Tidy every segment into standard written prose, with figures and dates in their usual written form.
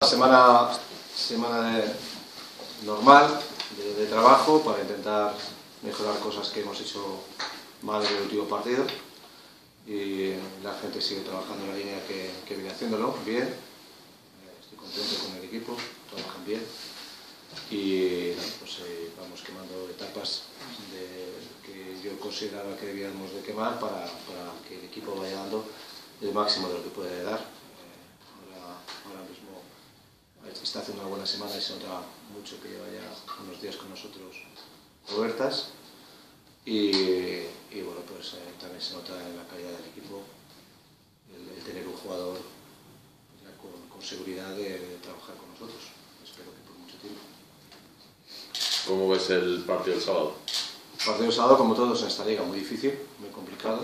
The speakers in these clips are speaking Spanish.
Semana normal de trabajo para intentar mejorar cosas que hemos hecho mal en el último partido, y la gente sigue trabajando en la línea que viene haciéndolo bien. Estoy contento con el equipo, trabajan bien y pues, vamos quemando etapas que yo consideraba que debíamos de quemar para que el equipo vaya dando el máximo de lo que puede dar. Ahora mismo está haciendo una buena semana y se nota mucho que lleva ya unos días con nosotros Robertas, y bueno, pues también se nota en la calidad del equipo el tener un jugador ya con seguridad de trabajar con nosotros, espero que por mucho tiempo. ¿Cómo ves el partido del sábado? El partido del sábado, como todos en esta liga, muy difícil, muy complicado,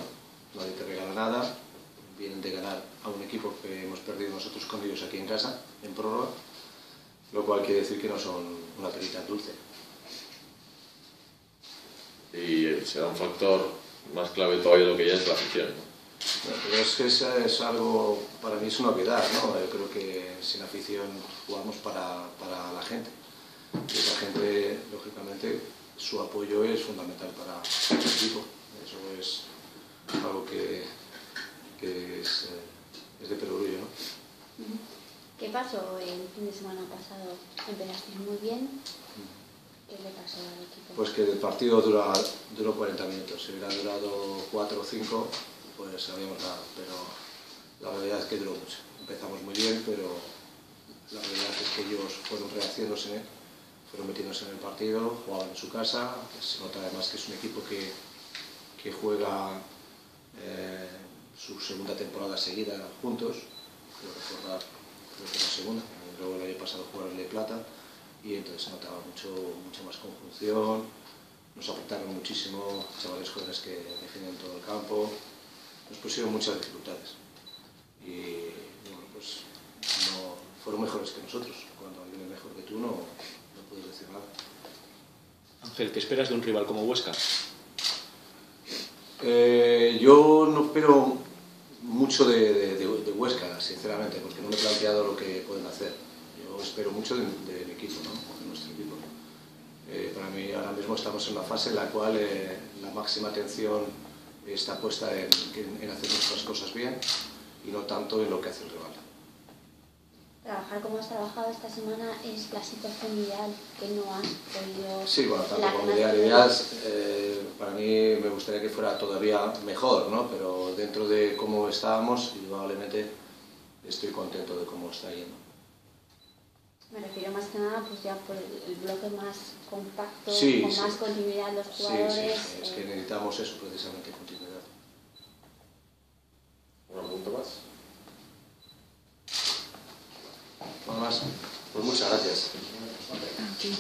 nadie te regala nada. Vienen de ganar a un equipo que hemos perdido nosotros con ellos aquí en casa, en prórroga, lo cual quiere decir que no son una perita dulce. Y será un factor más clave todavía de lo que ya es la afición, ¿no? Bueno, pero es que es algo, para mí es una obviedad, ¿no? Yo creo que sin afición jugamos para la gente. Y esa gente, lógicamente, su apoyo es fundamental para el equipo. Eso es algo que es de perogrullo, ¿no? ¿Qué pasó el fin de semana pasado? Empezasteis muy bien. ¿Qué le pasó al equipo? Pues que el partido duró 40 minutos. Si hubiera durado 4 o 5, pues sabíamos nada. Pero la realidad es que duró mucho. Empezamos muy bien, pero la realidad es que ellos fueron rehaciéndose, fueron metiéndose en el partido, jugaban en su casa. Se nota además que es un equipo que juega su segunda temporada seguida juntos. Creo que la segunda. Luego el año pasado jugaron el de plata. Y entonces se notaba mucho más conjunción, nos apretaron muchísimo, chavales jóvenes que defienden todo el campo, nos pusieron muchas dificultades y bueno, pues no, fueron mejores que nosotros. Cuando alguien es mejor que tú no puedes decir nada. Ángel, ¿qué esperas de un rival como Huesca? Yo no espero mucho de Huesca, sinceramente, porque no me he planteado lo que pueden hacer. Yo espero mucho del equipo, ¿no? De nuestro equipo. Para mí ahora mismo estamos en una fase en la cual la máxima atención está puesta en hacer nuestras cosas bien y no tanto en lo que hace el rival. Trabajar como has trabajado esta semana es la situación ideal que no has podido... Sí, bueno, tanto como ideal, para mí me gustaría que fuera todavía mejor, ¿no? Pero dentro de cómo estábamos, indudablemente estoy contento de cómo está yendo. Me refiero más que nada pues ya por el bloque más compacto, sí, con más continuidad los jugadores. Sí, es que necesitamos eso precisamente, continuidad. ¿Una pregunta más? Nada más. Pues muchas gracias. Okay.